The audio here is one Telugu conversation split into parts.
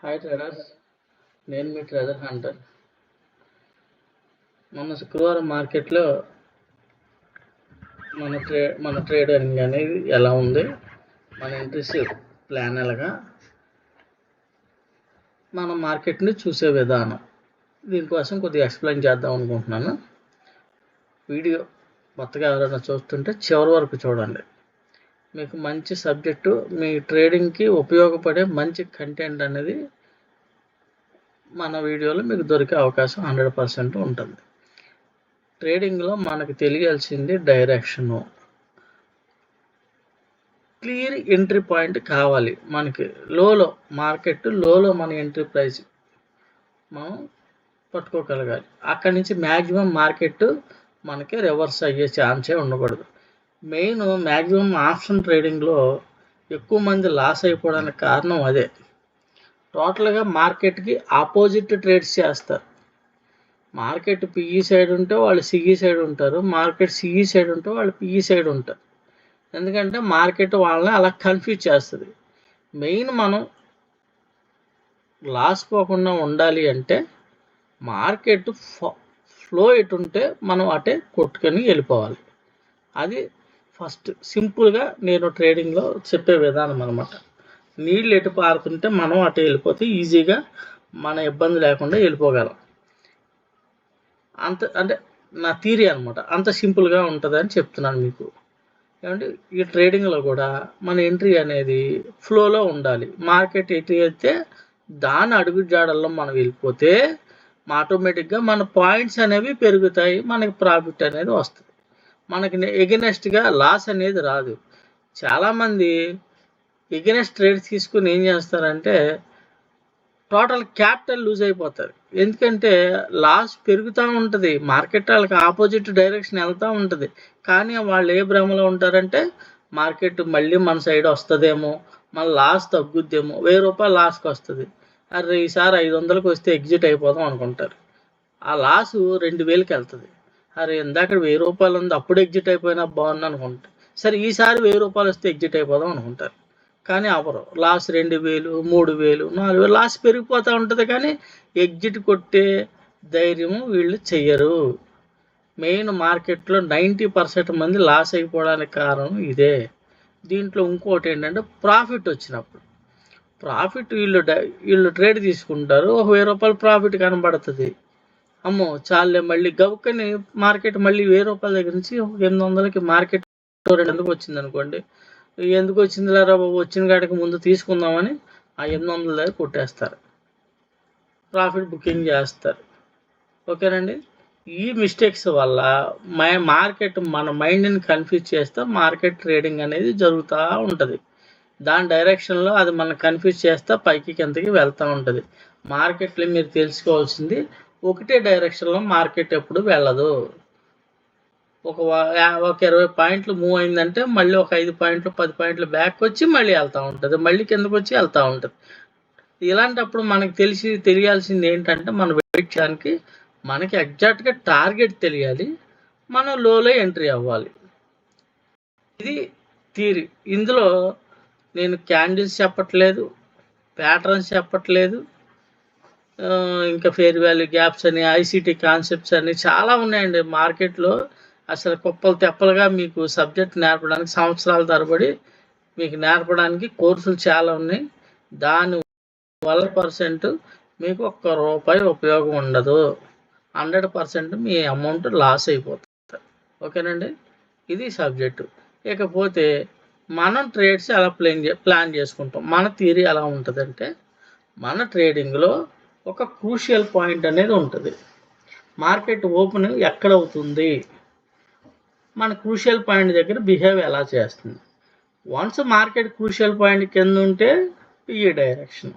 హాయ్ ట్రేడర్స్, నేను మీ ట్రేడర్ హంటర్. మొన్న శుక్రవారం మార్కెట్లో మన ట్రేడింగ్ అనేది ఎలా ఉంది, మన ఎంట్రీస్ ప్లాన్ ఎలాగా, మన మార్కెట్ని చూసే విధానం, దీనికోసం కొద్దిగా ఎక్స్ప్లెయిన్ చేద్దాం అనుకుంటున్నాను. వీడియో కొత్తగా ఎవరైనా చూస్తుంటే చివరి వరకు చూడండి. మీకు మంచి సబ్జెక్టు, మీ ట్రేడింగ్కి ఉపయోగపడే మంచి కంటెంట్ అనేది మన వీడియోలో మీకు దొరికే అవకాశం 100% ఉంటుంది. ట్రేడింగ్లో మనకు తెలియాల్సింది డైరెక్షను, క్లియర్ ఎంట్రీ పాయింట్ కావాలి. మనకి మార్కెట్ లోలో మన ఎంట్రీ ప్రైస్ మనం పట్టుకోగలగాలి. అక్కడి నుంచి మ్యాక్సిమం మార్కెట్ మనకి రివర్స్ అయ్యే ఛాన్సే ఉండకూడదు. మ్యాక్సిమం ఆప్షన్ ట్రేడింగ్లో ఎక్కువ మంది లాస్ అయిపోవడానికి కారణం అదే. టోటల్గా మార్కెట్కి ఆపోజిట్ ట్రేడ్స్ చేస్తారు. మార్కెట్ పిఈ సైడ్ ఉంటే వాళ్ళు సిఈ సైడ్ ఉంటారు, మార్కెట్ సిఈ సైడ్ ఉంటే వాళ్ళు పిఈ సైడ్ ఉంటారు. ఎందుకంటే మార్కెట్ వాళ్ళని అలా కన్ఫ్యూజ్ చేస్తుంది. మనం లాస్ పోకుండా ఉండాలి అంటే మార్కెట్ ఫ్లో ఎటు ఉంటే మనం అటే కొట్టుకొని వెళ్ళిపోవాలి. అది ఫస్ట్ సింపుల్గా నేను ట్రేడింగ్లో చెప్పే విధానం అనమాట. నీళ్ళు ఎటు పారుతుంటే మనం అటు వెళ్ళిపోతే ఈజీగా మన ఇబ్బంది లేకుండా వెళ్ళిపోగలం. అంటే నా థియరీ అనమాట, అంత సింపుల్గా ఉంటుంది అని చెప్తున్నాను మీకు. ఏమంటే ఈ ట్రేడింగ్లో కూడా మన ఎంట్రీ అనేది ఫ్లోలో ఉండాలి. మార్కెట్ ఎటు అయితే దాని అడుగు జాడల్లో మనం వెళ్ళిపోతే ఆటోమేటిక్గా మన పాయింట్స్ అనేవి పెరుగుతాయి, మనకి ప్రాఫిట్ అనేది వస్తుంది, మనకి ఎగెనెస్ట్గా లాస్ అనేది రాదు. చాలామంది ఎగెనెస్ట్ ట్రేడ్స్ తీసుకుని ఏం చేస్తారంటే టోటల్ క్యాపిటల్ లూజ్ అయిపోతారు. ఎందుకంటే లాస్ పెరుగుతూ ఉంటుంది, మార్కెట్ వాళ్ళకి ఆపోజిట్ డైరెక్షన్ వెళ్తూ ఉంటుంది. కానీ వాళ్ళు ఏ భ్రమలో ఉంటారంటే మార్కెట్ మళ్ళీ మన సైడ్ వస్తుందేమో, మన లాస్ తగ్గుద్దేమో, ₹1000 లాస్కి వస్తుంది, అరే ఈసారి 500కి వస్తే ఎగ్జిట్ అయిపోదాం అనుకుంటారు. ఆ లాసు 2000కి వెళ్తుంది. అరే ఇందాక ₹1000 ఉంది, అప్పుడు ఎగ్జిట్ అయిపోయినా బాగుంది అనుకుంటారు. సరే ఈసారి ₹1000 వస్తే ఎగ్జిట్ అయిపోదాం అనుకుంటారు. కానీ అవరు, లాస్ 2000, 3000, 4000 లాస్ పెరిగిపోతూ ఉంటుంది. కానీ ఎగ్జిట్ కొట్టే ధైర్యము వీళ్ళు చెయ్యరు. మార్కెట్లో 90% మంది లాస్ అయిపోవడానికి కారణం ఇదే. దీంట్లో ఇంకోటి ఏంటంటే ప్రాఫిట్ వచ్చినప్పుడు వీళ్ళు ట్రేడ్ తీసుకుంటారు, ₹1000 ప్రాఫిట్ కనబడుతుంది. అమ్మో చాలే, మళ్ళీ గవుకని మార్కెట్ మళ్ళీ ₹1000 దగ్గర నుంచి 800కి మార్కెట్ 200 వచ్చింది అనుకోండి, ఎందుకు వచ్చింది లేరా బాబు, వచ్చిన కాడికి ముందు తీసుకుందామని ఆ 800 దగ్గర కొట్టేస్తారు, ప్రాఫిట్ బుకింగ్ చేస్తారు. ఓకేనండి. ఈ మిస్టేక్స్ వల్ల మార్కెట్ మన మైండ్ని కన్ఫ్యూజ్ చేస్తే మార్కెట్ ట్రేడింగ్ అనేది జరుగుతూ ఉంటుంది. దాని డైరెక్షన్లో అది మనం కన్ఫ్యూజ్ చేస్తే పైకి కిందకి వెళ్తూ ఉంటుంది. మార్కెట్లో మీరు తెలుసుకోవాల్సింది, ఒకటే డైరెక్షన్లో మార్కెట్ ఎప్పుడు వెళ్ళదు. ఒక 20 పాయింట్లు మూవ్ అయిందంటే మళ్ళీ ఒక 5 పాయింట్లు 10 పాయింట్లు బ్యాక్ వచ్చి మళ్ళీ వెళ్తూ ఉంటుంది, మళ్ళీ కిందకు వచ్చి వెళ్తూ ఉంటుంది. ఇలాంటప్పుడు మనకు తెలియాల్సింది ఏంటంటే మన వెయిట్ చేయడానికి మనకి ఎగ్జాక్ట్గా టార్గెట్ తెలియాలి, మనం లోలో ఎంట్రీ అవ్వాలి. ఇది థియరీ. ఇందులో నేను క్యాండిల్స్ చెప్పట్లేదు, ప్యాటర్న్స్ చెప్పట్లేదు, ఇంకా ఫేర్ వాల్యూ గ్యాప్స్ అని, ఐసిటీ కాన్సెప్ట్స్ అని చాలా ఉన్నాయండి మార్కెట్లో. అసలు కుప్పలు తెప్పలుగా మీకు సబ్జెక్ట్ నేర్పడానికి సంవత్సరాల తరబడి మీకు నేర్పడానికి కోర్సులు చాలా ఉన్నాయి. దాని వల్ల మీకు ₹1 ఉపయోగం ఉండదు, 100% మీ అమౌంట్ లాస్ అయిపోతుంది. ఓకేనండి. ఇది సబ్జెక్టు. ఇకపోతే మనం ట్రేడ్స్ ఎలా ప్లాన్ చేసుకుంటాం. మన థియరీ ఎలా ఉంటుందంటే, మన ట్రేడింగ్లో ఒక క్రూషియల్ పాయింట్ అనేది ఉంటుంది. మార్కెట్ ఓపెన్ ఎక్కడ అవుతుంది, మన క్రూషియల్ పాయింట్ దగ్గర బిహేవ్ ఎలా చేస్తుంది. వన్స్ మార్కెట్ క్రూషియల్ పాయింట్ కింద ఉంటే PE direction,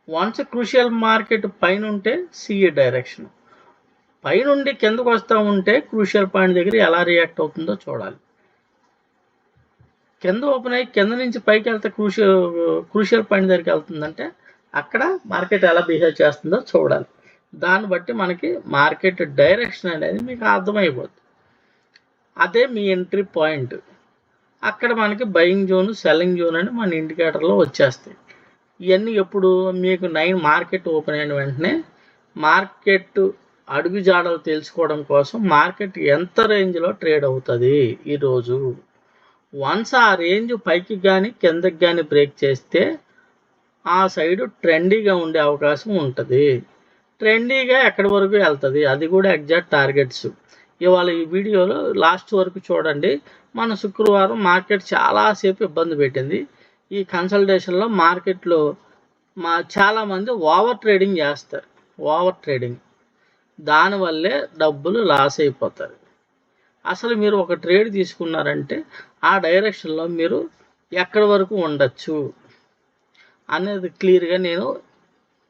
once crucial market పైన ఉంటే సిఈ డైరెక్షన్. పైనుండి కిందకు వస్తూ ఉంటే క్రూషియల్ పాయింట్ దగ్గర ఎలా రియాక్ట్ అవుతుందో చూడాలి. కింద ఓపెన్ అయ్యి కింద నుంచి పైకి వెళ్తే క్రూషియల్ పాయింట్ దగ్గరికి వెళ్తుందంటే అక్కడ మార్కెట్ ఎలా బిహేవ్ చేస్తుందో చూడాలి. దాన్ని బట్టి మనకి మార్కెట్ డైరెక్షన్ అనేది మీకు అర్థమైపోతుంది. అదే మీ ఎంట్రీ పాయింట్. అక్కడ మనకి బయింగ్ జోన్, సెల్లింగ్ జోన్ అని మన ఇండికేటర్లో వచ్చేస్తాయి. ఇవన్నీ ఎప్పుడు మీకు 9 మార్కెట్ ఓపెన్ అయిన వెంటనే మార్కెట్ అడుగు జాడలు తెలుసుకోవడం కోసం మార్కెట్ ఎంత రేంజ్లో ట్రేడ్ అవుతుంది ఈరోజు. వన్స్ ఆ రేంజ్ పైకి కానీ కిందకి కానీ బ్రేక్ చేస్తే ఆ సైడు ట్రెండీగా ఉండే అవకాశం ఉంటుంది. ట్రెండీగా ఎక్కడి వరకు వెళ్తుంది, అది కూడా ఎగ్జాక్ట్ టార్గెట్స్. ఇవాళ ఈ వీడియోలో లాస్ట్ వరకు చూడండి. మన శుక్రవారం మార్కెట్ చాలాసేపు ఇబ్బంది పెట్టింది. ఈ కన్సల్టేషన్లో మార్కెట్లో చాలామంది ఓవర్ ట్రేడింగ్ చేస్తారు. ఓవర్ ట్రేడింగ్ దానివల్లే డబ్బులు లాస్ అయిపోతారు. అసలు మీరు ఒక ట్రేడ్ తీసుకున్నారంటే ఆ డైరెక్షన్లో మీరు ఎక్కడి వరకు ఉండొచ్చు అనేది క్లియర్గా నేను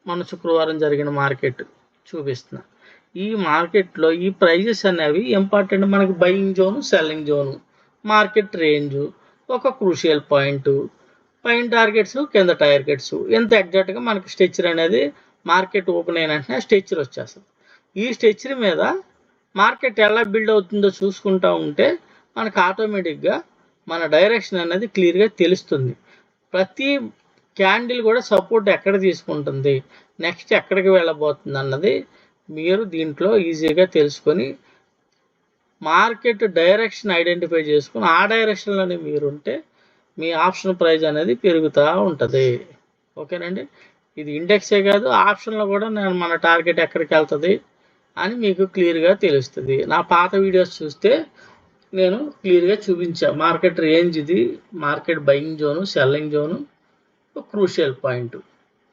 మన శుక్రవారం జరిగిన మార్కెట్ చూపిస్తున్నా. ఈ మార్కెట్లో ఈ ప్రైజెస్ అనేవి ఇంపార్టెంట్. మనకి buying zone, selling zone, market range, ఒక క్రూషియల్ పాయింట్, పైన టార్గెట్స్, కింద టార్గెట్స్, ఎంత ఎగ్జాక్ట్గా మనకి స్ట్రెచ్చర్ అనేది మార్కెట్ ఓపెన్ అయిన వెంటనే స్ట్రెచ్చర్ వచ్చేస్తుంది. ఈ స్ట్రెచ్చర్ మీద మార్కెట్ ఎలా బిల్డ్ అవుతుందో చూసుకుంటూ ఉంటే మనకు ఆటోమేటిక్గా మన డైరెక్షన్ అనేది క్లియర్గా తెలుస్తుంది. ప్రతి క్యాండిల్ కూడా సపోర్ట్ ఎక్కడ తీసుకుంటుంది, నెక్స్ట్ ఎక్కడికి వెళ్ళబోతుంది అన్నది మీరు దీంట్లో ఈజీగా తెలుసుకొని మార్కెట్ డైరెక్షన్ ఐడెంటిఫై చేసుకుని ఆ డైరెక్షన్లోనే మీరుంటే మీ ఆప్షన్ ప్రైస్ అనేది పెరుగుతూ ఉంటుంది. ఓకేనండి. ఇది ఇండెక్సే కాదు, ఆప్షన్లో కూడా మన టార్గెట్ ఎక్కడికి వెళ్తుంది అని మీకు క్లియర్గా తెలుస్తుంది. నా పాత వీడియోస్ చూస్తే నేను క్లియర్గా చూపించా. మార్కెట్ రేంజ్ ఇది, market buying zone, selling zone, crucial point,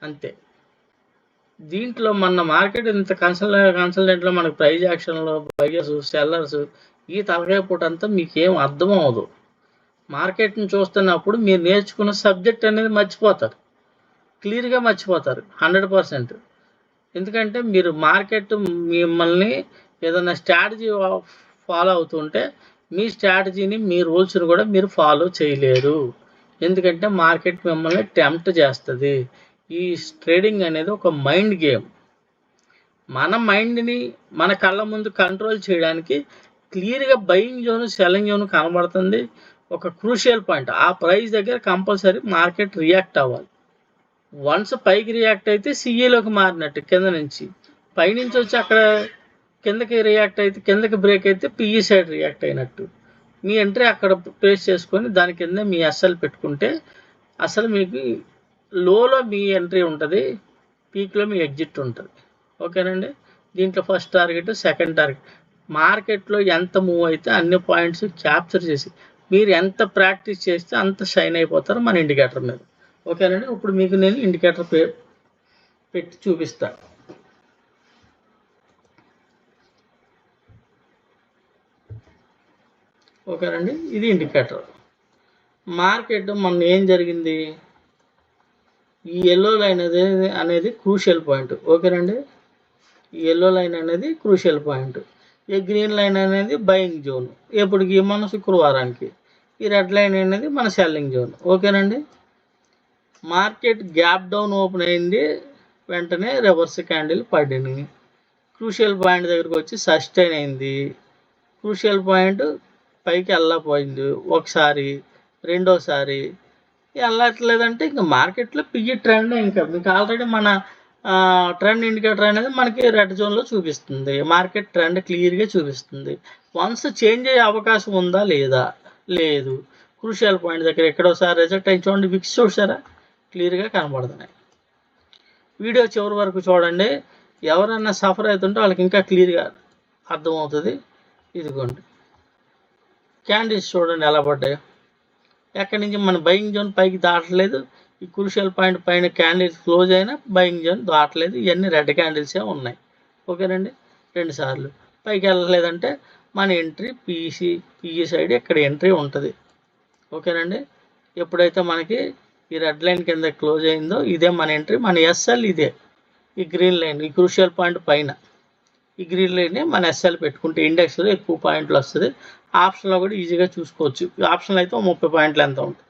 అంతే. దీంట్లో మన మార్కెట్ ఇంత కన్సల్టెంట్లో మనకు ప్రైజ్ యాక్షన్లో బయర్స్, సెల్లర్స్, ఈ తలకాయ పూట అంతా మీకేం అర్థం అవ్వదు. మార్కెట్ని చూస్తున్నప్పుడు మీరు నేర్చుకున్న సబ్జెక్ట్ అనేది మర్చిపోతారు, క్లియర్గా మర్చిపోతారు 100%. ఎందుకంటే మీరు మార్కెట్ మిమ్మల్ని ఏదైనా స్ట్రాటజీ ఫాలో అవుతుంటే మీ స్ట్రాటజీని, మీ రూల్స్ని కూడా మీరు ఫాలో చేయలేరు. ఎందుకంటే మార్కెట్ మిమ్మల్ని టెంప్ట్ చేస్తుంది. ఈ ట్రేడింగ్ అనేది ఒక మైండ్ గేమ్. మన మైండ్ని మన కళ్ళ ముందు కంట్రోల్ చేయడానికి క్లియర్గా బయింగ్ జోన్, సెల్లింగ్ జోన్ కనబడుతుంది. ఒక క్రూషియల్ పాయింట్, ఆ ప్రైస్ దగ్గర కంపల్సరీ మార్కెట్ రియాక్ట్ అవ్వాలి. వన్స్ పైకి రియాక్ట్ అయితే సిఏలోకి మారినట్టు, కింద నుంచి పైనుంచి వచ్చి అక్కడ కిందకి రియాక్ట్ అయితే, కిందకి బ్రేక్ అయితే పిఈ సైడ్ రియాక్ట్ అయినట్టు. మీ ఎంట్రీ అక్కడ ప్లేస్ చేసుకొని దాని కింద మీ ఎస్ఎల్ పెట్టుకుంటే అసలు మీకు లోలో మీ ఎంట్రీ ఉంటుంది, పీక్లో మీ ఎగ్జిట్ ఉంటుంది. ఓకేనండి. దీంట్లో ఫస్ట్ టార్గెట్, సెకండ్ టార్గెట్, మార్కెట్లో ఎంత మూవ్ అయితే అన్ని పాయింట్స్ క్యాప్చర్ చేసి మీరు ఎంత ప్రాక్టీస్ చేస్తే అంత షైన్ అయిపోతారు మన ఇండికేటర్ మీద. ఓకేనండి. ఇప్పుడు మీకు నేను ఇండికేటర్ పెట్టి చూపిస్తాను. ఓకేనండి. ఇది ఇండికేటర్. మార్కెట్ మొన్న ఏం జరిగింది, ఈ ఎల్లో లైన్ అనేది క్రూషియల్ పాయింట్. ఓకేనండి. ఈ ఎల్లో లైన్ అనేది క్రూషియల్ పాయింట్. ఈ గ్రీన్ లైన్ అనేది బయింగ్ జోన్ ఎప్పటికి, మన శుక్రవారానికి. ఈ రెడ్ లైన్ అనేది మన సెల్లింగ్ జోన్. ఓకేనండి. మార్కెట్ గ్యాప్ డౌన్ ఓపెన్ అయింది, వెంటనే రివర్స్ క్యాండిల్ పడింది. క్రూషియల్ పాయింట్ దగ్గరకు వచ్చి సస్టైన్ అయింది. క్రూషియల్ పాయింట్ పైకి వెళ్ళకపోయింది ఒకసారి, రెండోసారి వెళ్ళట్లేదంటే ఇంకా మార్కెట్లో పిఈ ట్రెండ్. ఇంకా మీకు ఆల్రెడీ మన ట్రెండ్ ఇండికేటర్ అనేది మనకి రెడ్ జోన్లో చూపిస్తుంది. మార్కెట్ ట్రెండ్ క్లియర్గా చూపిస్తుంది. వన్స్ చేంజ్ అయ్యే అవకాశం ఉందా లేదా, లేదు. క్రూషియల్ పాయింట్ దగ్గర ఎక్కడోసారి రిజెక్ట్ అయ్యి చూడండి, విక్స్ చూసారా, క్లియర్గా కనబడుతున్నాయి. వీడియో చివరి వరకు చూడండి. ఎవరైనా సఫర్ అవుతుంటే వాళ్ళకి ఇంకా క్లియర్గా అర్థమవుతుంది. ఇదిగోండి క్యాండిల్స్ చూడండి ఎలా పడ్డాయో. ఎక్కడి నుంచి మన బయింగ్ జోన్ పైకి దాటలేదు. ఈ క్రూషియల్ పాయింట్ పైన క్యాండిల్స్ క్లోజ్ అయినా బయింగ్ జోన్ దాటలేదు. ఇవన్నీ రెడ్ క్యాండిల్సే ఉన్నాయి. ఓకేనండి. 2 సార్లు పైకి వెళ్ళలేదంటే మన ఎంట్రీ పిఈ సైడ్ ఇక్కడ ఎంట్రీ ఉంటుంది. ఓకేనండి. ఎప్పుడైతే మనకి ఈ రెడ్ లైన్ కింద క్లోజ్ అయిందో ఇదే మన ఎంట్రీ, మన ఎస్ఎల్ ఇదే. ఈ గ్రీన్ లైన్, ఈ క్రూషియల్ పాయింట్ పైన ఈ గ్రీన్ లైన్ మన ఎస్ఎల్ పెట్టుకుంటే ఇండెక్స్లో ఎక్కువ పాయింట్లు వస్తుంది. ఆప్షన్లో కూడా ఈజీగా చూసుకోవచ్చు. ఆప్షన్లో అయితే 30 పాయింట్లు ఎంత ఉంటుంది.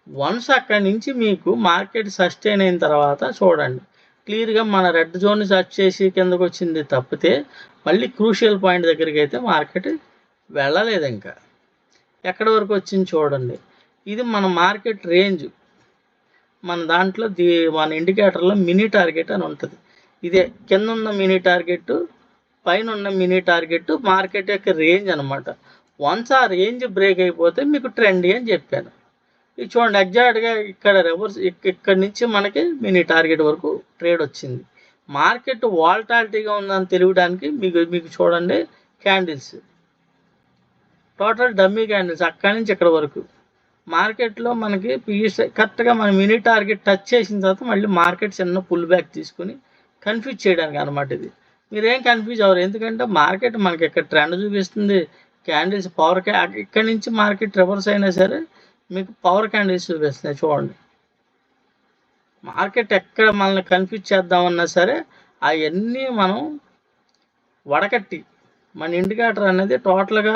వన్స్ అక్కడి నుంచి మీకు మార్కెట్ సస్టైన్ అయిన తర్వాత చూడండి, క్లియర్గా మన రెడ్ జోన్ని సెర్చ్ చేసి కిందకు వచ్చింది తప్పితే మళ్ళీ క్రూషియల్ పాయింట్ దగ్గరికి అయితే మార్కెట్ వెళ్ళలేదు. ఇంకా ఎక్కడి వరకు వచ్చింది చూడండి. ఇది మన మార్కెట్ రేంజ్. మన దాంట్లో మన ఇండికేటర్లో మినీ టార్గెట్ అని ఉంటుంది. ఇదే కింద ఉన్న మినీ టార్గెట్, పైన ఉన్న మినీ టార్గెట్ మార్కెట్ యొక్క రేంజ్ అనమాట. వన్స్ ఆ రేంజ్ బ్రేక్ అయిపోతే మీకు ట్రెండ్ అని చెప్పాను. ఇది చూడండి, ఎగ్జాక్ట్గా ఇక్కడ రివర్స్ ఇక్కడ నుంచి మనకి మినీ టార్గెట్ వరకు ట్రేడ్ వచ్చింది. మార్కెట్ వాల్టాలిటీగా ఉందని తెలియడానికి మీకు చూడండి క్యాండిల్స్, టోటల్ డమ్మీ క్యాండిల్స్ అక్కడి నుంచి ఇక్కడ వరకు. మార్కెట్లో మనకి పిఎస్ఐ కరెక్ట్గా మన మినీ టార్గెట్ టచ్ చేసిన తర్వాత మళ్ళీ మార్కెట్ చిన్న పుల్ బ్యాక్ తీసుకుని కన్ఫ్యూజ్ చేయడానికి అనమాట. ఇది మీరేం కన్ఫ్యూజ్ అవ్వరు, ఎందుకంటే మార్కెట్ మనకి ఇక్కడ ట్రెండ్ చూపిస్తుంది. క్యాండిల్స్ పవర్ ఇక్కడి నుంచి మార్కెట్ రివర్స్ అయినా సరే మీకు పవర్ క్యాండిల్స్ చూపిస్తున్నాయి. చూడండి, మార్కెట్ ఎక్కడ మనల్ని కన్ఫ్యూజ్ చేద్దామన్నా సరే అవన్నీ మనం వడకట్టి, మన ఇండికేటర్ అనేది టోటల్గా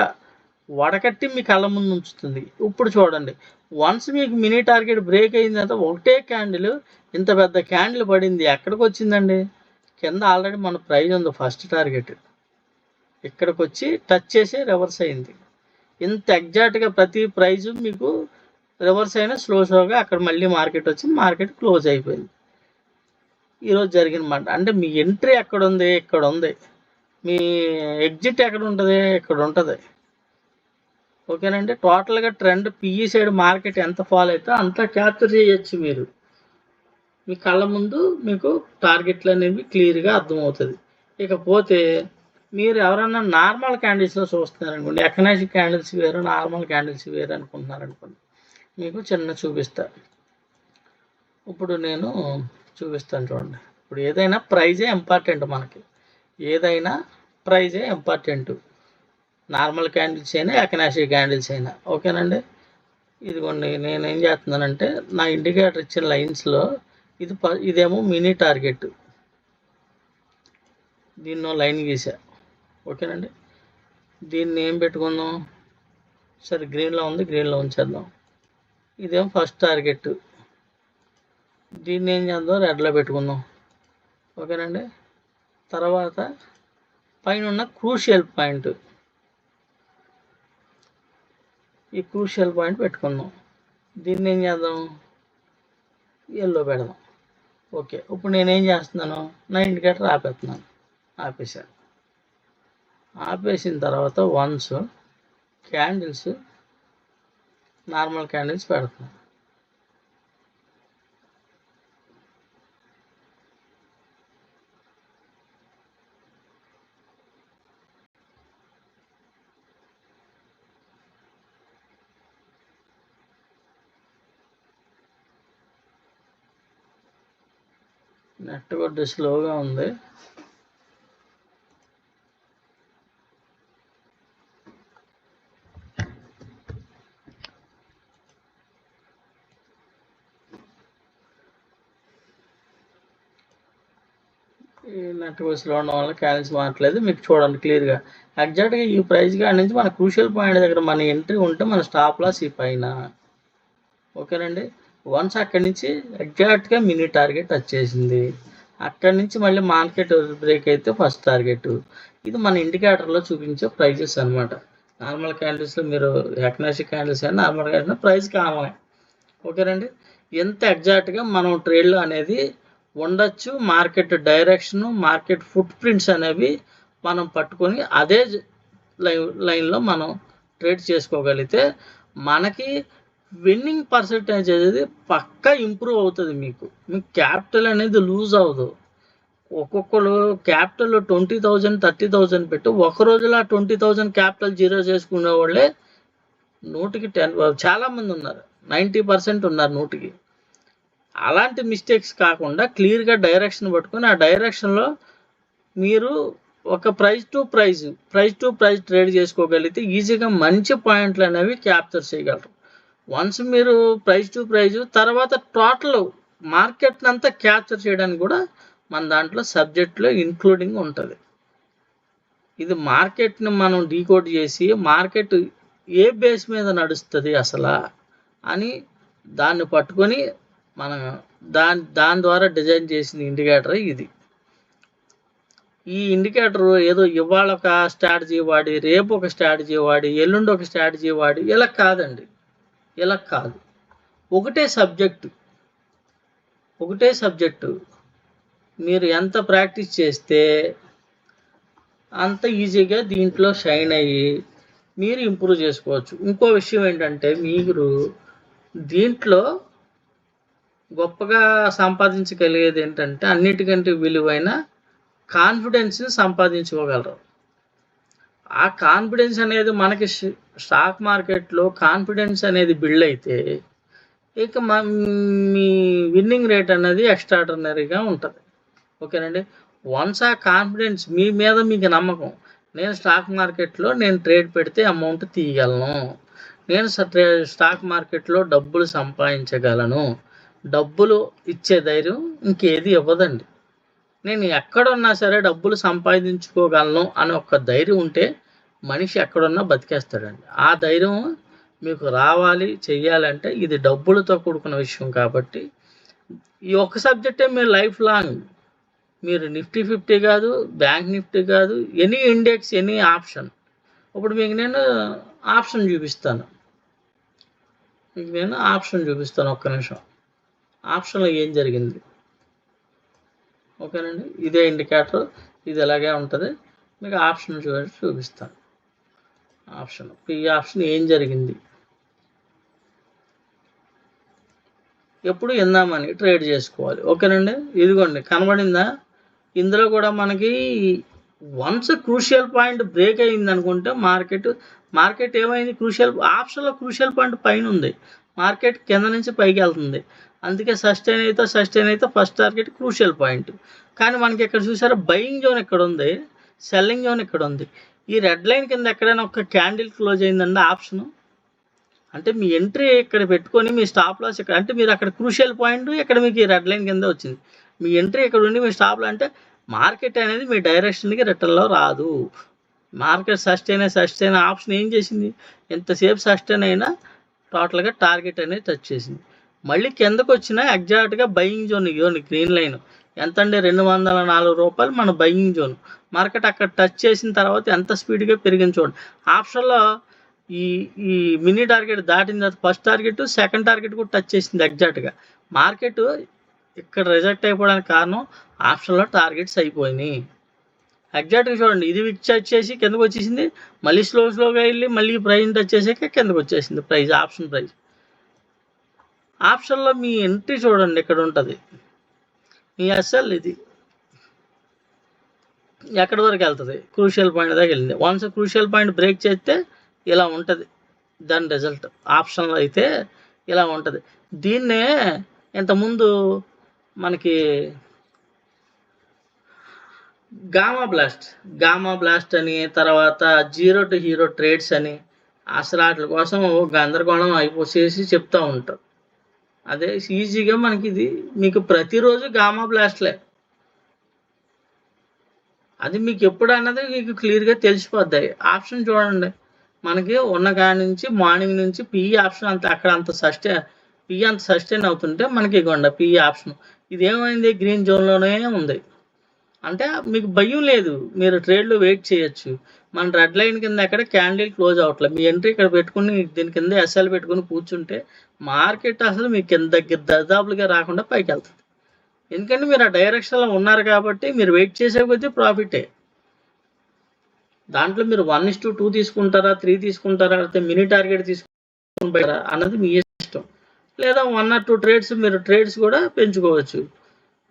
వడకట్టి మీ కళ్ళ ముందు ఉంచుతుంది. ఇప్పుడు చూడండి, వన్స్ మీకు మినీ టార్గెట్ బ్రేక్ అయిన తర్వాత ఒకటే క్యాండిల్, ఇంత పెద్ద క్యాండిల్ పడింది, ఎక్కడికి వచ్చిందండి? కింద ఆల్రెడీ మన ప్రైజ్ ఉంది, ఫస్ట్ టార్గెట్ ఇక్కడికి వచ్చి టచ్ చేసి రివర్స్ అయింది. ఇంత ఎగ్జాక్ట్గా ప్రతి ప్రైజు మీకు రివర్స్ అయినా స్లోగా అక్కడ మళ్ళీ మార్కెట్ వచ్చి మార్కెట్ క్లోజ్ అయిపోయింది. ఈరోజు జరిగినమాట. అంటే మీ ఎంట్రీ ఎక్కడ ఉంది? ఇక్కడ ఉంది. మీ ఎగ్జిట్ ఎక్కడ ఉంటుంది? ఇక్కడ ఉంటుంది. ఓకేనండి. టోటల్గా ట్రెండ్ పిఈ సైడ్ మార్కెట్ ఎంత ఫాలో అయితే అంత క్యాప్చర్ చేయొచ్చు మీరు. మీ కళ్ళ ముందు మీకు టార్గెట్లు అనేవి క్లియర్గా అర్థమవుతుంది. ఇకపోతే మీరు ఎవరన్నా నార్మల్ క్యాండిల్స్లో చూస్తున్నారనుకోండి, ఎకనామిక్ క్యాండిల్స్ వేరు, నార్మల్ క్యాండిల్స్ వేరు అనుకుంటున్నారనుకోండి, మీకు చిన్న చూపిస్తా. ఇప్పుడు నేను చూపిస్తాను చూడండి. ఇప్పుడు ఏదైనా ప్రైజే ఇంపార్టెంట్ మనకి, ఏదైనా ప్రైజే ఇంపార్టెంట్. నార్మల్ క్యాండిల్స్ అయినా ఎకనామిక్ క్యాండిల్స్ అయినా. ఓకేనండి. ఇదిగోండి, నేను ఏం చేస్తున్నానంటే నా ఇండికేటర్ ఇచ్చిన లైన్స్లో ఇదేమో మినీ టార్గెట్, దీన్నో లైన్ గీసా. ఓకేనండి. దీన్ని ఏం పెట్టుకుందాం? సరే, గ్రీన్లో ఉంది, గ్రీన్లో ఉంచేద్దాం. ఇదేమో ఫస్ట్ టార్గెట్, దీన్ని ఏం చేద్దాం? రెడ్లో పెట్టుకుందాం. ఓకేనండి. తర్వాత పైన ఉన్న క్రూషియల్ పాయింట్, ఈ క్రూషియల్ పాయింట్ పెట్టుకుందాం. దీన్ని ఏం చేద్దాం? ఎల్లో పెడదాం. ఓకే, ఇప్పుడు నేనేం చేస్తున్నాను? నా ఇండికేటర్ ఆపేస్తున్నాను. ఆపేసాను. ఆపేసిన తర్వాత వన్స్ క్యాండిల్స్, నార్మల్ క్యాండిల్స్ పెడుతున్నాను. నెట్ కొద్దిగా స్లోగా ఉంది. ఈ నెట్ స్లో ఉండడం వల్ల క్యాండిల్స్ మారట్లేదు. మీకు చూడండి క్లియర్గా, ఎగ్జాక్ట్గా ఈ ప్రైస్ కాడి నుంచి మన క్రూషియల్ పాయింట్ దగ్గర మన ఎంట్రీ ఉంటే మన స్టాప్ లాస్ ఈ పైన. ఓకేనండి. వన్స్ అక్కడి నుంచి ఎగ్జాక్ట్గా మినీ టార్గెట్ వచ్చేసింది. అక్కడి నుంచి మళ్ళీ మార్కెట్ బ్రేక్ అయితే ఫస్ట్ టార్గెట్. ఇది మన ఇండికేటర్లో చూపించే ప్రైజెస్ అనమాట. నార్మల్ క్యాండిల్స్లో మీరు ఎకనామిక్ క్యాండిల్స్ అయినా నార్మల్ క్యాండిల్స్ ప్రైస్ కావాలి. ఓకేనండి. ఎంత ఎగ్జాక్ట్గా మనం ట్రేడ్లో అనేది ఉండొచ్చు. Market direction, market foot prints అనేవి మనం పట్టుకొని అదే లైన్లో మనం ట్రేడ్ చేసుకోగలిగితే మనకి విన్నింగ్ పర్సెంటేజ్ అనేది పక్కా ఇంప్రూవ్ అవుతుంది. మీకు క్యాపిటల్ అనేది లూజ్ అవ్వదు. ఒక్కొక్కరు క్యాపిటల్ 20,000 30,000 పెట్టి ఒక రోజులో 20,000 క్యాపిటల్ జీరో చేసుకునే వాళ్ళే 100కి 10 చాలామంది ఉన్నారు, 90% ఉన్నారు 100కి. అలాంటి మిస్టేక్స్ కాకుండా క్లియర్గా డైరెక్షన్ పట్టుకొని ఆ డైరెక్షన్లో మీరు ఒక ప్రైస్ టు ప్రైస్ ట్రేడ్ చేసుకోగలిగితే ఈజీగా మంచి పాయింట్లు అనేవి క్యాప్చర్ చేయగలరు. వన్స్ మీరు ప్రైస్ టు ప్రైస్ తర్వాత టోటల్ మార్కెట్ని అంతా క్యాప్చర్ చేయడానికి కూడా మన దాంట్లో సబ్జెక్ట్లో ఇంక్లూడింగ్ ఉంటుంది. ఇది మార్కెట్ని మనం డీకోడ్ చేసి మార్కెట్ ఏ బేస్ మీద నడుస్తుంది అసలు అని దాన్ని పట్టుకొని మనం దాని ద్వారా డిజైన్ చేసిన ఇండికేటర్ ఇది. ఈ ఇండికేటర్ ఏదో ఇవాళ ఒక స్ట్రాటజీ వాడి, రేపు ఒక స్ట్రాటజీ వాడి, ఎల్లుండి ఒక స్ట్రాటజీ వాడి ఇలా కాదండి. ఇలా కాదు, ఒకటే సబ్జెక్టు. ఒకటే సబ్జెక్టు. మీరు ఎంత ప్రాక్టీస్ చేస్తే అంత ఈజీగా దీంట్లో షైన్ అయ్యి మీరు ఇంప్రూవ్ చేసుకోవచ్చు. ఇంకో విషయం ఏంటంటే మీరు దీంట్లో గొప్పగా సంపాదించగలిగేది ఏంటంటే అన్నిటికంటే విలువైన కాన్ఫిడెన్స్ని సంపాదించుకోగలరు. ఆ కాన్ఫిడెన్స్ అనేది మనకి స్టాక్ మార్కెట్లో కాన్ఫిడెన్స్ అనేది బిల్డ్ అయితే ఇక మీ విన్నింగ్ రేట్ అనేది ఎక్స్ట్రాడనరీగా ఉంటుంది. ఓకేనండి. వన్స్ ఆ కాన్ఫిడెన్స్ మీ మీద మీకు నమ్మకం, నేను స్టాక్ మార్కెట్లో నేను ట్రేడ్ పెడితే అమౌంట్ తీయగలను, నేను స్టాక్ మార్కెట్లో డబ్బులు సంపాదించగలను, డబ్బులు ఇచ్చే ధైర్యం ఇంకేది ఇవ్వదండి. నేను ఎక్కడున్నా సరే డబ్బులు సంపాదించుకోగలను అని ఒక ధైర్యం ఉంటే మనిషి ఎక్కడున్నా బతికేస్తాడండి. ఆ ధైర్యం మీకు రావాలి, చెయ్యాలంటే ఇది డబ్బులతో కూడుకున్న విషయం కాబట్టి ఈ ఒక్క సబ్జెక్టే మీరు లైఫ్ లాంగ్ మీరు నిఫ్టీ 50 కాదు, బ్యాంక్ నిఫ్టీ కాదు, ఎనీ ఇండెక్స్, ఎనీ ఆప్షన్. ఇప్పుడు మీకు నేను ఆప్షన్ చూపిస్తాను. ఒక్క నిమిషం. ఆప్షన్లో ఏం జరిగింది ఓకేనండి. ఇదే ఇండికేటర్, ఇది ఎలాగే ఉంటుంది. మీకు ఆప్షన్ చూపిస్తాను. ఈ ఆప్షన్ ఏం జరిగింది, ఎప్పుడు ఇందామని ట్రేడ్ చేసుకోవాలి. ఓకేనండి. ఇదిగోండి కనబడిందా, ఇందులో కూడా మనకి వన్స్ క్రూషియల్ పాయింట్ బ్రేక్ అయింది అనుకుంటే మార్కెట్ ఏమైంది, ఆప్షన్లో క్రూషియల్ పాయింట్ పైన ఉంది, మార్కెట్ కింద నుంచి పైకి వెళ్తుంది. అందుకే సస్టైన్ అయితే ఫస్ట్ టార్గెట్ క్రూషియల్ పాయింట్. కానీ మనకి ఇక్కడ చూసారా బయింగ్ జోన్ ఇక్కడ ఉంది, సెల్లింగ్ జోన్ ఇక్కడ ఉంది. ఈ రెడ్ లైన్ కింద ఎక్కడైనా ఒక క్యాండిల్ క్లోజ్ అయిందండి ఆప్షన్ అంటే మీ ఎంట్రీ ఇక్కడ పెట్టుకొని మీ స్టాప్ లాస్ ఇక్కడ, అంటే మీరు అక్కడ క్రూషియల్ పాయింట్ ఇక్కడ మీకు ఈ రెడ్ లైన్ కింద వచ్చింది. మీ ఎంట్రీ ఇక్కడ ఉండి మీ స్టాప్ లో అంటే మార్కెట్ అనేది మీ డైరెక్షన్కి రిటర్న్లో రాదు. మార్కెట్ సస్టైన్ ఆప్షన్ ఏం చేసింది, ఎంతసేపు సస్టైన్ అయినా టోటల్గా టార్గెట్ అనేది టచ్ చేసింది. మళ్ళీ కిందకు వచ్చిన ఎగ్జాక్ట్గా బయింగ్ జోన్ ఇవ్వండి, గ్రీన్ లైన్ ఎంత అండి, 204 రూపాయలు మన బయింగ్ జోన్. మార్కెట్ అక్కడ టచ్ చేసిన తర్వాత ఎంత స్పీడ్గా పెరిగింది చూడండి. ఆప్షన్లో ఈ మినీ టార్గెట్ దాటిన తర్వాత ఫస్ట్ టార్గెట్, సెకండ్ టార్గెట్ కూడా టచ్ చేసింది ఎగ్జాక్ట్గా. మార్కెట్ ఇక్కడ రిజెక్ట్ అయిపోవడానికి కారణం ఆప్షన్లో టార్గెట్స్ అయిపోయినాయి. ఎగ్జాక్ట్గా చూడండి, ఇది టచ్ చేసి కిందకు వచ్చేసింది, మళ్ళీ స్లోగా వెళ్ళి మళ్ళీ ప్రైస్ టచ్ చేసాక కిందకు వచ్చేసింది ప్రైస్, ఆప్షన్ ప్రైస్. ఆప్షన్లో మీ ఎంట్రీ చూడండి ఇక్కడ ఉంటుంది, మీ ఎస్ఎల్ ఇది ఎక్కడి వరకు వెళ్తుంది, క్రూషియల్ పాయింట్ దాకా వెళ్ళింది. వన్స్ క్రూషియల్ పాయింట్ బ్రేక్ చేస్తే ఇలా ఉంటుంది దాని రిజల్ట్. ఆప్షన్లో అయితే ఇలా ఉంటుంది. దీన్నే ఇంతకుముందు మనకి గామా బ్లాస్ట్ అని, తర్వాత జీరో టు హీరో ట్రేడ్స్ అని, అసలు వాటి కోసం గందరగోళం అయిపోసేసి చెప్తూ ఉంటారు. అదే ఈజీగా మనకి ఇది మీకు ప్రతిరోజు గామా బ్లాస్ట్లే, అది మీకు ఎప్పుడు అన్నది మీకు క్లియర్గా తెలిసిపోద్ది. ఆప్షన్ చూడండి, మనకి ఉన్న కాడి నుంచి మార్నింగ్ నుంచి పిఈ ఆప్షన్ అంత సస్టైన్ అవుతుంటే మనకి ఇవ్వండి పిఈ ఆప్షన్ ఇదేమైంది, గ్రీన్ జోన్లోనే ఉంది. అంటే మీకు భయం లేదు, మీరు ట్రేడ్లో వెయిట్ చేయొచ్చు. మన రెడ్ లైన్ కింద ఎక్కడ క్యాండిల్ క్లోజ్ అవ్వట్లేదు, మీ ఎంట్రీ ఇక్కడ పెట్టుకుని దీని కింద ఎస్ఎల్ పెట్టుకుని కూర్చుంటే మార్కెట్ అసలు మీ కింద దరిదాపులుగా రాకుండా పైకి వెళ్తుంది. ఎందుకంటే మీరు ఆ డైరెక్షన్లో ఉన్నారు కాబట్టి మీరు వెయిట్ చేసే కొద్దీ ప్రాఫిటే. దాంట్లో మీరు 1:2 తీసుకుంటారా, 3 తీసుకుంటారా, లేకపోతే మినీ టార్గెట్ తీసుకుంటారా అన్నది మీ ఇష్టం. లేదా 1 or 2 ట్రేడ్స్ మీరు ట్రేడ్స్ కూడా పెంచుకోవచ్చు.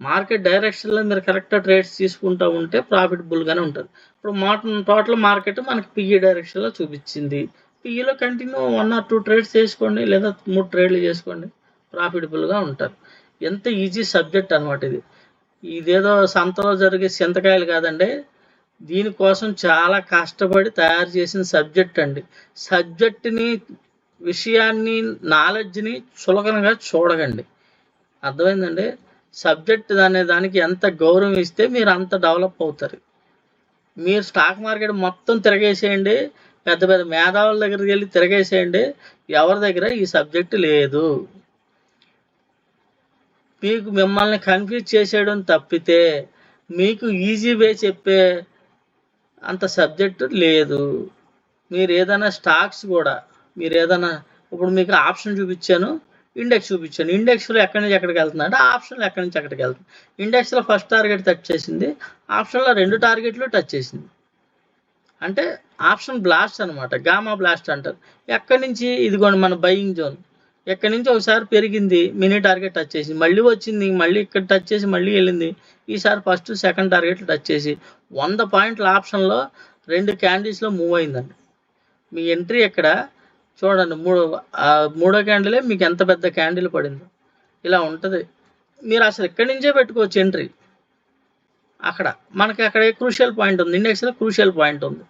మార్కెట్ డైరెక్షన్లో మీరు కరెక్ట్గా ట్రేడ్స్ తీసుకుంటూ ఉంటే ప్రాఫిటబుల్గానే ఉంటుంది. ఇప్పుడు టోటల్ మార్కెట్ మనకి పిఈ డైరెక్షన్లో చూపించింది. పిఈలో కంటిన్యూ 1 or 2 ట్రేడ్స్ చేసుకోండి, లేదా 3 ట్రేడ్లు చేసుకోండి, ప్రాఫిటబుల్గా ఉంటారు. ఎంత ఈజీ సబ్జెక్ట్ అనమాట ఇది. ఇదేదో సంతలో జరిగే చింతకాయలు కాదండి, దీనికోసం చాలా కష్టపడి తయారు చేసిన సబ్జెక్ట్ అండి. సబ్జెక్ట్ని, విషయాన్ని, నాలెడ్జ్ని చులకనగా చూడకండి. అర్థమైందండి. సబ్జెక్ట్ అనే దానికి ఎంత గౌరవం ఇస్తే మీరు అంత డెవలప్ అవుతారు. మీరు స్టాక్ మార్కెట్ మొత్తం తిరగేసేయండి, పెద్ద పెద్ద మేధావుల దగ్గరికి వెళ్ళి తిరగేసేయండి, ఎవరి దగ్గర ఈ సబ్జెక్ట్ లేదు. మీకు మిమ్మల్ని కన్ఫ్యూజ్ చేసేయడం తప్పితే మీకు ఈజీ వే చెప్పే అంత సబ్జెక్టు లేదు. మీరు ఏదైనా స్టాక్స్ కూడా, మీరు ఏదైనా ఇప్పుడు మీకు ఆప్షన్ చూపించాను, ఇండెక్స్ చూపించాను. ఇండెక్స్‌లో ఎక్కడి నుంచి ఎక్కడికి వెళ్తుంది అంటే ఆప్షన్‌లో ఎక్కడి నుంచి ఎక్కడికి వెళ్తుంది. ఇండెక్స్‌లో ఫస్ట్ టార్గెట్ టచ్ చేసింది. ఆప్షన్‌లో 2 టార్గెట్లు టచ్ చేసింది. అంటే ఆప్షన్ బ్లాస్ట్ అనమాట. గామా బ్లాస్ట్ అంటారు. ఎక్కడి నుంచి ఇదిగోండి మన బయింగ్ జోన్. ఎక్కడి నుంచి ఒకసారి పెరిగింది. మినీ టార్గెట్ టచ్ చేసింది. మళ్ళీ వచ్చింది. మళ్ళీ ఇక్కడ టచ్ చేసి మళ్ళీ వెళ్ళింది. ఈసారి ఫస్ట్, సెకండ్ టార్గెట్లు టచ్ చేసి 100 పాయింట్ల ఆప్షన్‌లో 2 క్యాండిల్స్‌లో మూవ్ అయిందండి. మీ ఎంట్రీ ఎక్కడ చూడండి. మూడో క్యాండిలే మీకు ఎంత పెద్ద క్యాండిల్ పడిందో. ఇలా ఉంటది. మీరు అసలు ఇక్కడి నుంచే పెట్టుకోవచ్చు ఎంట్రీ. అక్కడ మనకి అక్కడ క్రూషియల్ పాయింట్ ఉంది. ఇండెక్స్‌లో క్రూషియల్ పాయింట్ ఉంది.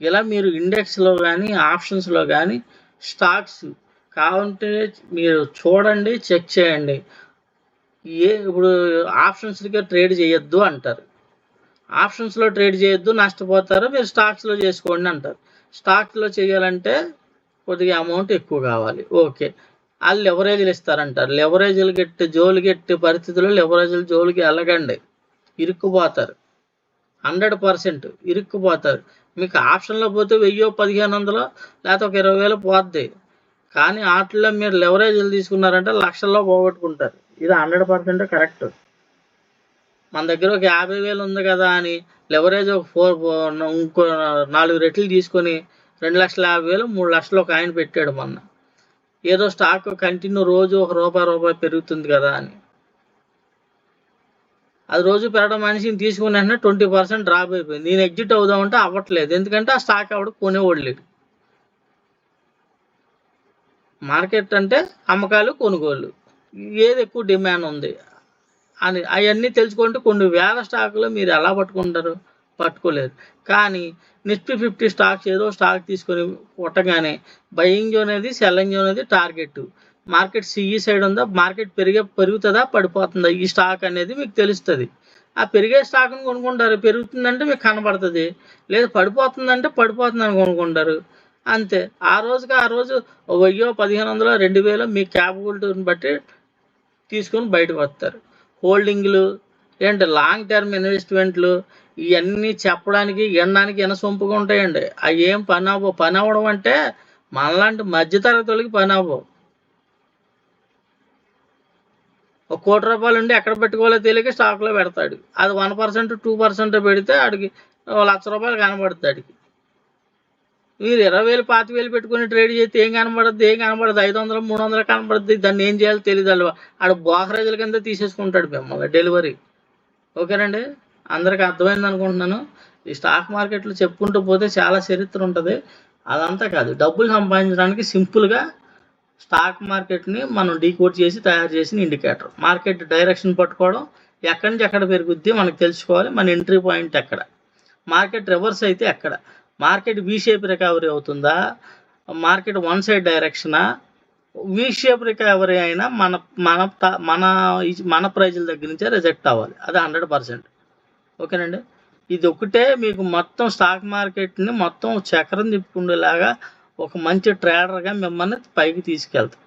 ఇలా మీరు ఇండెక్స్‌లో గానీ, ఆప్షన్స్‌లో గానీ స్టాక్స్ కావాలంటే మీరు చూడండి, చెక్ చేయండి. ఇప్పుడు ఆప్షన్స్‌గా ట్రేడ్ చేయొద్దు అంటారు. ఆప్షన్స్‌లో ట్రేడ్ చేయొద్దు, నష్టపోతారు. మీరు స్టాక్స్‌లో చేసుకోండి అంటారు. స్టాక్స్‌లో చేయాలంటే కొద్దిగా అమౌంట్ ఎక్కువ కావాలి. ఓకే. ఆళ్ళు లెవరేజ్‌లు ఇస్తారంటారు. లెవరేజ్‌లు జోలికెట్టే పరిస్థితుల్లో లెవరేజ్‌ల జోలికి వెళ్ళకండి. ఇరుక్కుపోతారు. 100% ఇరుక్కుపోతారు. మీకు ఆప్షన్‌లో పోతే 1000, 1500 లేకపోతే ఒక 20,000 పోద్ది. కానీ ఆటిల్లో మీరు లెవరేజ్‌లు తీసుకున్నారంటే లక్షల్లో పోగొట్టుకుంటారు. ఇది 100% కరెక్ట్. మన దగ్గర ఒక 50,000 ఉంది కదా అని లెవరేజ్ ఒక ఇంకో 4 రెట్లు తీసుకొని 2,50,000, 3,00,000 ఒక ఆయన పెట్టాడు మొన్న. ఏదో స్టాక్ కంటిన్యూ రోజు ఒక రూపాయి పెరుగుతుంది కదా అని. అది రోజు పెరగడం మనిషిని తీసుకున్న వెంటనే 20% డ్రాప్ అయిపోయింది. నేను ఎగ్జిట్ అవుదామంటే అవ్వట్లేదు. ఎందుకంటే ఆ స్టాక్ ఎవడు కొనేవాడు లేడు. మార్కెట్ అంటే అమ్మకాలు, కొనుగోళ్ళు. ఏది ఎక్కువ డిమాండ్ ఉంది అని అవన్నీ తెలుసుకుంటే కొన్ని వేల స్టాకులు మీరు ఎలా పట్టుకుంటారు? పట్టుకోలేరు. కానీ నిఫ్టీ 50 స్టాక్స్ ఏదో స్టాక్ తీసుకొని కొట్టగానే బయింగ్ జోన్ అనేది, సెల్లింగ్ జోన్ అనేది టార్గెట్. మార్కెట్ సిఈ సైడ్ ఉందా? మార్కెట్ పెరుగుతుందా? పడిపోతుందా? ఈ స్టాక్ అనేది మీకు తెలుస్తుంది. ఆ పెరిగే స్టాక్‌ని కొనుక్కుంటారు. పెరుగుతుందంటే మీకు కనబడుతుంది. లేదు పడిపోతుందంటే పడిపోతుందని కొనుక్కుంటారు. అంతే. ఆ రోజుకి ఆ రోజు 1000, 1500, 2000 మీ క్యాపబిలిటీని బట్టి తీసుకొని బయటకు వస్తారు. హోల్డింగ్‌లు లాంగ్ టర్మ్ ఇన్వెస్ట్‌మెంట్‌లు ఇయన్నీ చెప్పడానికి, వినడానికి ఇనసొంపుగా ఉంటాయండి. అయ్యేం పనవ్వవు. పనవ్వడం అంటే మనలాంటి మధ్య తరగతోళ్ళకి పనవ్వవు. ఒక ₹1,00,00,000 ఉండి ఎక్కడ పెట్టుకోవాలో తెలియక స్టాక్‌లో పెడతాడు. అది 1%, 2% పెడితే ఆడికి ఓ ₹1,00,000 కనబడుద్ది ఆడికి. మీరు 20,000, 25,000 పెట్టుకొని ట్రేడ్ చేస్తే ఏం కనబడుద్ది? ఏం కనబడదు. 500, 300 కనబడుద్ది. దాన్ని ఏం చేయాలో తెలీదు. ఆడు బ్రోకరేజ్‌ల కింద తీసేసుకుంటాడు మిమ్మల్ని డెలివరీ. ఓకేనండి. అందరికి అర్థమైంది అనుకుంటున్నాను. ఈ స్టాక్ మార్కెట్‌లో చెప్పుకుంటూ పోతే చాలా చరిత్ర ఉంటది. అదంతా కాదు. డబ్బులు సంపాదించడానికి సింపుల్‌గా స్టాక్ మార్కెట్‌ని మనం డీకోడ్ చేసి తయారు చేసిన ఇండికేటర్. మార్కెట్ డైరెక్షన్ పట్టుకోవడం, ఎక్కడి నుంచి ఎక్కడ పెరుగుద్ది మనకు తెలుసుకోవాలి. మన ఎంట్రీ పాయింట్ ఎక్కడ? మార్కెట్ రివర్స్ అయితే ఎక్కడ? మార్కెట్ వి షేప్ రికవరీ అవుతుందా? మార్కెట్ వన్ సైడ్ డైరెక్షనా? వి షేప్ రికవరీ అయినా మన ప్రైజుల దగ్గర నుంచే రిజెక్ట్ అవ్వాలి. అది 100%. ఓకేనండి. ఇది ఒకటే మీకు మొత్తం స్టాక్ మార్కెట్‌ని మొత్తం చక్రం తిప్పుకుండేలాగా ఒక మంచి ట్రేడర్‌గా మిమ్మల్ని పైకి తీసుకెళ్తాది.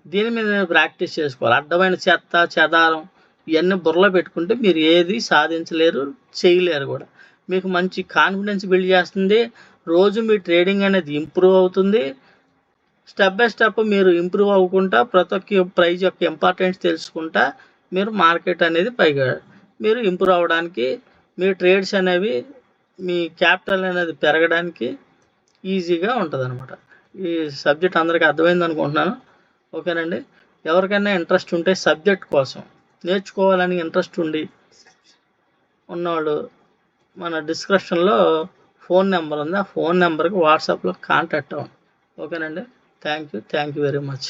దీని మీద మీరు ప్రాక్టీస్ చేసుకోవాలి. అడ్డమైన చెత్త, చెదారం ఇయన్నీ బుర్రలో పెట్టుకుంటే మీరు ఏది సాధించలేరు, చేయలేరు కూడా. మీకు మంచి కాన్ఫిడెన్స్ బిల్డ్ చేస్తుంది. రోజు మీ ట్రేడింగ్ అనేది ఇంప్రూవ్ అవుతుంది. స్టెప్ బై స్టెప్ మీరు ఇంప్రూవ్ అవ్వకుంటా ప్రతి ఒక్క ప్రైజ్ యొక్క ఇంపార్టెన్స్ తెలుసుకుంటా మీరు మార్కెట్ అనేది పైగా మీరు ఇంప్రూవ్ అవ్వడానికి, మీ ట్రేడ్స్ అనేవి మీ క్యాపిటల్ అనేది పెరగడానికి ఈజీగా ఉంటుందన్నమాట. ఈ సబ్జెక్ట్ అందరికీ అర్థమైంది అనుకుంటున్నాను. ఓకేనండి. ఎవరికైనా ఇంట్రెస్ట్ ఉంటే సబ్జెక్ట్ కోసం నేర్చుకోవాలని ఇంట్రెస్ట్ ఉండి ఉన్నవాళ్ళు మన డిస్క్రిప్షన్లో ఫోన్ నెంబర్ ఉంది. ఆ ఫోన్ నెంబర్కి వాట్సాప్లో కాంటాక్ట్ అవ్వండి. ఓకేనండి. Thank you very much.